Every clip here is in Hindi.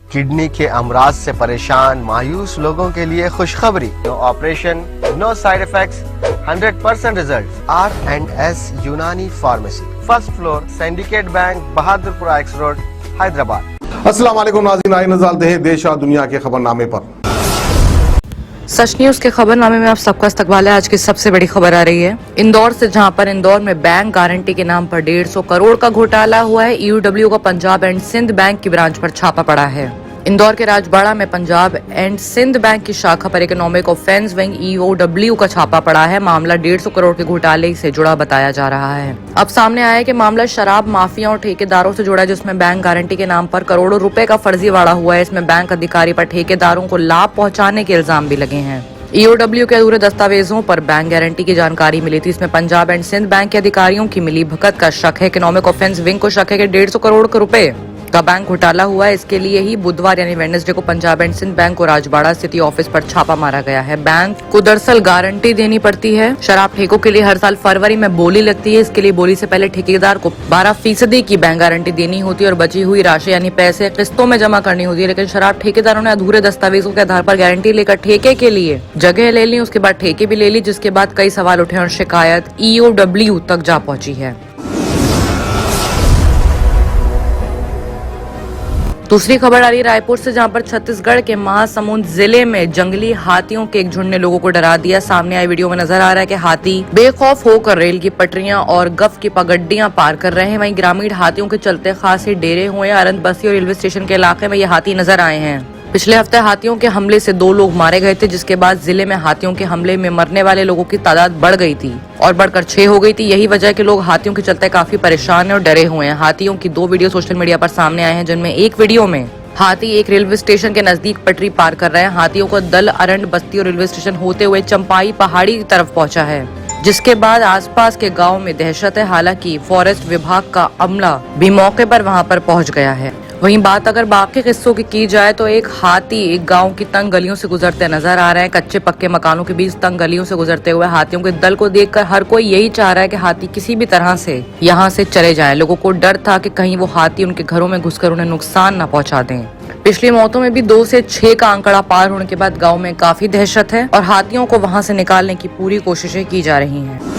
किडनी के अमराज से परेशान मायूस लोगों के लिए खुशखबरी। No operation, no side effects, 100% result. R&S Unani pharmacy, first floor, Syndicate Bank, Bahadurpura X road, Hyderabad. अस्सलाम वालेकुम नाज़रीन, आइए नज़र डालते हैं देश और दुनिया के खबरनामे पर। सच न्यूज के खबरनामे में आप सबका इस्तकबाल है। आज की सबसे बड़ी खबर आ रही है इंदौर से, जहां पर इंदौर में बैंक गारंटी के नाम पर 150 करोड़ का घोटाला हुआ है। EOW का पंजाब एंड सिंध बैंक की ब्रांच पर छापा पड़ा है। इंदौर के राजबाड़ा में पंजाब एंड सिंध बैंक की शाखा पर इकोनॉमिक ऑफेंस विंग EOW का छापा पड़ा है। मामला 150 करोड़ के घोटाले से जुड़ा बताया जा रहा है। अब सामने आया है कि मामला शराब माफिया और ठेकेदारों से जुड़ा है, जिसमें बैंक गारंटी के नाम पर करोड़ों रुपए का फर्जीवाड़ा हुआ है। इसमें बैंक अधिकारी पर ठेकेदारों को लाभ पहुंचाने के इल्जाम भी लगे हैं। EOW के अधूरे दस्तावेजों पर बैंक गारंटी की जानकारी मिली थी। इसमें पंजाब एंड सिंध बैंक के अधिकारियों की मिली भगत का शक है। इकोनॉमिक ऑफेंस विंग को शक है कि 150 करोड़ रुपए का बैंक घोटाला हुआ है। इसके लिए ही बुधवार यानी वेडनेसडे को पंजाब एंड सिंध बैंक को राजबाड़ा सिटी ऑफिस पर छापा मारा गया है। बैंक को दरअसल गारंटी देनी पड़ती है। शराब ठेकों के लिए हर साल फरवरी में बोली लगती है। इसके लिए बोली से पहले ठेकेदार को 12% की बैंक गारंटी देनी होती है और बची हुई राशि यानी पैसे किस्तों में जमा करनी होती है। लेकिन शराब ठेकेदारों ने अधूरे दस्तावेजों के आधार पर गारंटी लेकर ठेके के लिए जगह ले ली, उसके बाद ठेके भी ले ली, जिसके बाद कई सवाल उठे और शिकायत EOW तक जा पहुंची है। दूसरी खबर आ रही है रायपुर से, जहां पर छत्तीसगढ़ के महासमुंद जिले में जंगली हाथियों के एक झुंड ने लोगों को डरा दिया। सामने आई वीडियो में नजर आ रहा है कि हाथी बेखौफ होकर रेल की पटरियां और गफ की पगड्डियां पार कर रहे हैं। वहीं ग्रामीण हाथियों के चलते खासे डेरे हुए हैं। अरंत बस्ती और रेलवे स्टेशन के इलाके में ये हाथी नजर आए हैं। पिछले हफ्ते हाथियों के हमले से 2 लोग मारे गए थे, जिसके बाद जिले में हाथियों के हमले में मरने वाले लोगों की तादाद बढ़ गई थी और बढ़कर 6 हो गई थी। यही वजह है कि लोग हाथियों के चलते काफी परेशान हैं और डरे हुए हैं। हाथियों की 2 वीडियो सोशल मीडिया पर सामने आए हैं, जिनमें एक वीडियो में हाथी एक रेलवे स्टेशन के नजदीक पटरी पार कर रहे हैं। हाथियों का दल अरंड बस्ती और रेलवे स्टेशन होते हुए चंपाई पहाड़ी की तरफ पहुंचा है, जिसके बाद आसपास के गांव में दहशत है। हालांकि फॉरेस्ट विभाग का अमला भी मौके पर वहां पर पहुंच गया है। वहीं बात अगर बाकी किस्सों की जाए तो एक हाथी एक गांव की तंग गलियों से गुजरते नजर आ रहे हैं। कच्चे पक्के मकानों के बीच तंग गलियों से गुजरते हुए हाथियों के दल को देखकर हर कोई यही चाह रहा है कि हाथी किसी भी तरह से यहां से चले जाएं। लोगों को डर था कि कहीं वो हाथी उनके घरों में घुसकर उन्हें नुकसान न पहुंचा दें। पिछली मौतों में भी 2 से 6 का आंकड़ा पार होने के बाद गाँव में काफी दहशत है और हाथियों को वहाँ से निकालने की पूरी कोशिशें की जा रही है।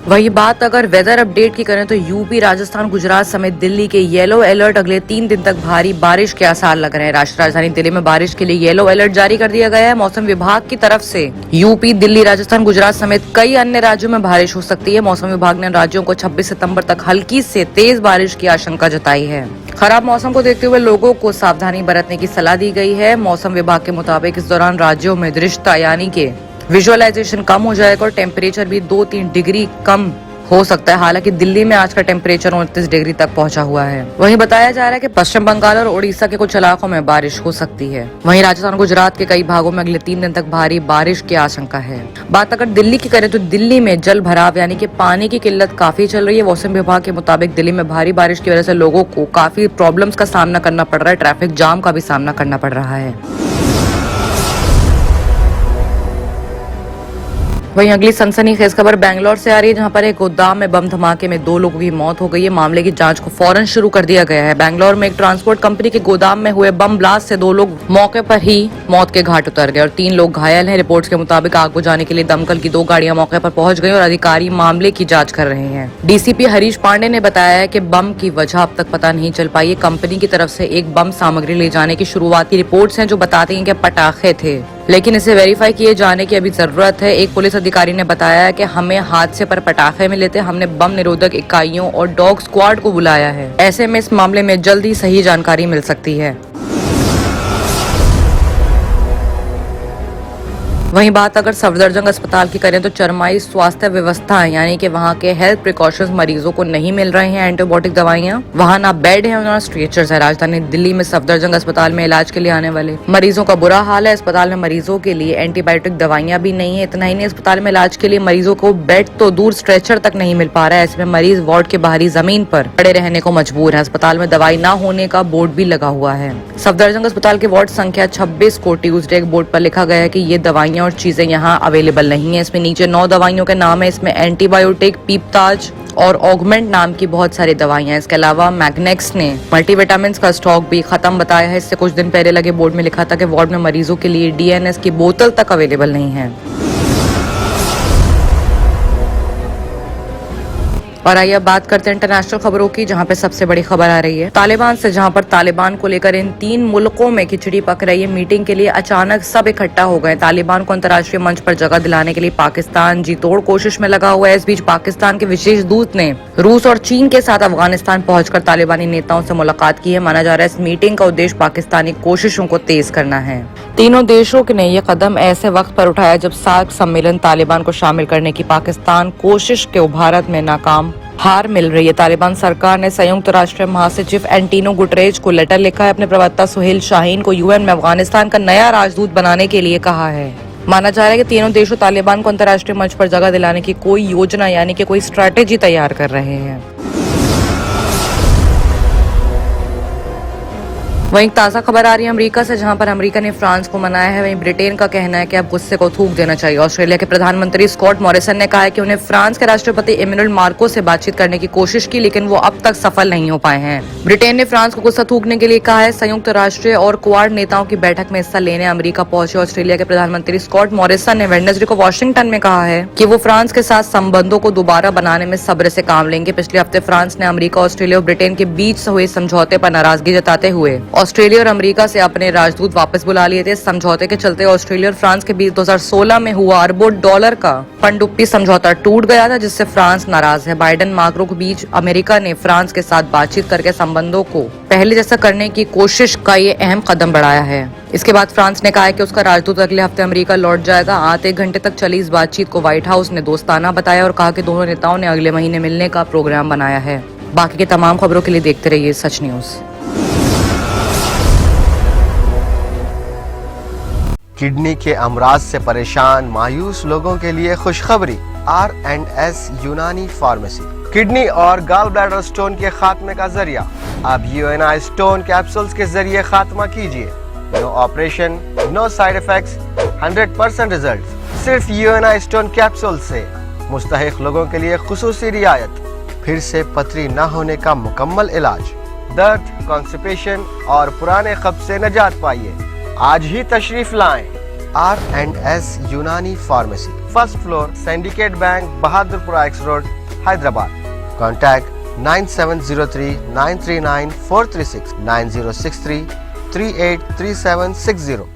वही बात अगर वेदर अपडेट की करें तो यूपी, राजस्थान, गुजरात समेत दिल्ली के येलो अलर्ट अगले 3 दिन तक भारी बारिश के आसार लग रहे हैं। राष्ट्रीय राजधानी दिल्ली में बारिश के लिए येलो अलर्ट जारी कर दिया गया है। मौसम विभाग की तरफ से यूपी, दिल्ली, राजस्थान, गुजरात समेत कई अन्य राज्यों में बारिश हो सकती है। मौसम विभाग ने राज्यों को 26 सितम्बर तक हल्की से तेज बारिश की आशंका जताई है। खराब मौसम को देखते हुए लोगों को सावधानी बरतने की सलाह दी गई है। मौसम विभाग के मुताबिक इस दौरान राज्यों में दृश्यता यानी कि विजुअलाइजेशन कम हो जाएगा और टेम्परेचर भी 2-3 डिग्री कम हो सकता है। हालांकि दिल्ली में आज का टेम्परेचर 29 डिग्री तक पहुंचा हुआ है। वहीं बताया जा रहा है कि पश्चिम बंगाल और उड़ीसा के कुछ इलाकों में बारिश हो सकती है। वहीं राजस्थान, गुजरात के कई भागों में अगले 3 दिन तक भारी बारिश की आशंका है। बात अगर दिल्ली की करें तो दिल्ली में जल भराव यानी कि पानी की किल्लत काफी चल रही है। मौसम विभाग के मुताबिक दिल्ली में भारी बारिश की वजह से लोगों को काफी प्रॉब्लम्स का सामना करना पड़ रहा है। ट्रैफिक जाम का भी सामना करना पड़ रहा है। वहीं अगली सनसनीखेज खबर बेंगलोर से आ रही है, जहां पर एक गोदाम में बम धमाके में 2 लोगों की मौत हो गई है। मामले की जांच को फौरन शुरू कर दिया गया है। बेंगलोर में एक ट्रांसपोर्ट कंपनी के गोदाम में हुए बम ब्लास्ट से 2 लोग मौके पर ही मौत के घाट उतर गए और 3 लोग घायल हैं। रिपोर्ट्स के मुताबिक आग बुझाने के लिए दमकल की 2 गाड़ियां मौके पर पहुंच गई और अधिकारी मामले की जाँच कर रहे हैं। DCP हरीश पांडे ने बताया है कि बम की वजह अब तक पता नहीं चल पाई है। कंपनी की तरफ से एक बम सामग्री ले जाने की शुरुआती रिपोर्ट्स हैं, जो बताती हैं कि पटाखे थे, लेकिन इसे वेरीफाई किए जाने की अभी जरूरत है। एक पुलिस अधिकारी ने बताया है कि हमें हादसे पर पटाखे मिले थे, हमने बम निरोधक इकाइयों और डॉग स्क्वाड को बुलाया है। ऐसे में इस मामले में जल्द ही सही जानकारी मिल सकती है। वहीं बात अगर सफदरजंग अस्पताल की करें तो चरमाई स्वास्थ्य व्यवस्था यानी कि वहाँ के हेल्थ प्रिकॉशंस मरीजों को नहीं मिल रहे हैं। एंटीबायोटिक दवाइयाँ वहाँ ना बेड है ना स्ट्रेचर्स है। राजधानी दिल्ली में सफदरजंग अस्पताल में इलाज के लिए आने वाले मरीजों का बुरा हाल है। अस्पताल में मरीजों के लिए एंटीबायोटिक दवाइयाँ भी नहीं है। इतना ही नहीं, अस्पताल में इलाज के लिए मरीजों को बेड तो दूर स्ट्रेचर तक नहीं मिल पा रहा है। ऐसे में मरीज वार्ड के बाहरी जमीन पर पड़े रहने को मजबूर है। अस्पताल में दवाई न होने का बोर्ड भी लगा हुआ है। सफदरजंग अस्पताल के वार्ड संख्या 26 को ट्यूजडे एक बोर्ड पर लिखा गया है कि ये दवाइयाँ और चीजें यहाँ अवेलेबल नहीं है। इसमें नीचे 9 दवाइयों के नाम है। इसमें एंटीबायोटिक, पीपताज, और ऑगमेंट नाम की बहुत सारी दवाइयां। इसके अलावा मैग्नेक्स ने मल्टीविटामिन का स्टॉक भी खत्म बताया है। इससे कुछ दिन पहले लगे बोर्ड में लिखा था कि वार्ड में मरीजों के लिए DNS की बोतल तक अवेलेबल नहीं है। और आइए अब बात करते हैं इंटरनेशनल खबरों की, जहां पे सबसे बड़ी खबर आ रही है तालिबान से, जहां पर तालिबान को लेकर इन 3 मुल्कों में खिचड़ी पक रही है। मीटिंग के लिए अचानक सब इकट्ठा हो गए। तालिबान को अंतर्राष्ट्रीय मंच पर जगह दिलाने के लिए पाकिस्तान जी तोड़ कोशिश में लगा हुआ है। इस बीच पाकिस्तान के विशेष दूत ने रूस और चीन के साथ अफगानिस्तान पहुंचकर तालिबानी नेताओं से मुलाकात की है। माना जा रहा है इस मीटिंग का उद्देश्य पाकिस्तानी कोशिशों को तेज करना है। तीनों देशों ने यह कदम ऐसे वक्त पर उठाया जब सार्क सम्मेलन तालिबान को शामिल करने की पाकिस्तान कोशिश के भारत में नाकाम हार मिल रही है। तालिबान सरकार ने संयुक्त राष्ट्र महासचिव एंटोनियो गुटेरेस को लेटर लिखा है। अपने प्रवक्ता सुहेल शाहीन को UN में अफगानिस्तान का नया राजदूत बनाने के लिए कहा है। माना जा रहा है कि तीनों देशों तालिबान को अंतर्राष्ट्रीय मंच पर जगह दिलाने की कोई योजना यानी कि कोई स्ट्रैटेजी तैयार कर रहे हैं। वहीं ताज़ा खबर आ रही है अमेरिका से, जहां पर अमेरिका ने फ्रांस को मनाया है। वहीं ब्रिटेन का कहना है कि अब गुस्से को थूक देना चाहिए। ऑस्ट्रेलिया के प्रधानमंत्री स्कॉट मॉरिसन ने कहा है कि उन्हें फ्रांस के राष्ट्रपति इमैनुअल मार्को से बातचीत करने की कोशिश की, लेकिन वो अब तक सफल नहीं हो पाए हैं। ब्रिटेन ने फ्रांस को गुस्सा थूकने के लिए कहा है। संयुक्त राष्ट्र और क्वाड नेताओं की बैठक में हिस्सा लेने अमेरिका पहुंचे ऑस्ट्रेलिया के प्रधानमंत्री स्कॉट मॉरिसन ने वेडनेसडे को वाशिंगटन में कहा है कि वो फ्रांस के साथ संबंधों को दोबारा बनाने में सब्र से काम लेंगे। पिछले हफ्ते फ्रांस ने अमेरिका, ऑस्ट्रेलिया और ब्रिटेन के बीच हुए समझौते पर नाराजगी जताते हुए ऑस्ट्रेलिया और अमेरिका से अपने राजदूत वापस बुला लिए थे। समझौते के चलते ऑस्ट्रेलिया और फ्रांस के बीच 2016 में हुआ अरबों डॉलर का पनडुब्बी समझौता टूट गया था, जिससे फ्रांस नाराज है। बाइडेन माक्रो के बीच अमेरिका ने फ्रांस के साथ बातचीत करके संबंधों को पहले जैसा करने की कोशिश का ये अहम कदम बढ़ाया है। इसके बाद फ्रांस ने कहा है कि उसका राजदूत अगले हफ्ते अमेरिका लौट जाएगा। 8 घंटे तक चली इस बातचीत को व्हाइट हाउस ने दोस्ताना बताया और कहा कि दोनों नेताओं ने अगले महीने मिलने का प्रोग्राम बनाया है। बाकी के तमाम खबरों के लिए देखते रहिए सच न्यूज। किडनी के अमराज से परेशान मायूस लोगों के लिए खुशखबरी। R&S यूनानी फार्मेसी किडनी और गॉल ब्लैडर स्टोन के खात्मे का जरिया। अब UNI स्टोन कैप्सूल्स के जरिए खात्मा कीजिए। No operation, no side effects, 100% result. सिर्फ UNI स्टोन कैप्सूल से मुस्तहिक लोगों के लिए खुसूसी रियायत। फिर से पथरी न होने का मुकम्मल इलाज। दर्द, कॉन्स्टिपेशन और पुराने कब्ज से निजात पाइए। आज ही तशरीफ लाएं। R&S Unani pharmacy, first floor, Syndicate Bank, Bahadurpura X road, Hyderabad. Contact 9703 939 436 9063 383760।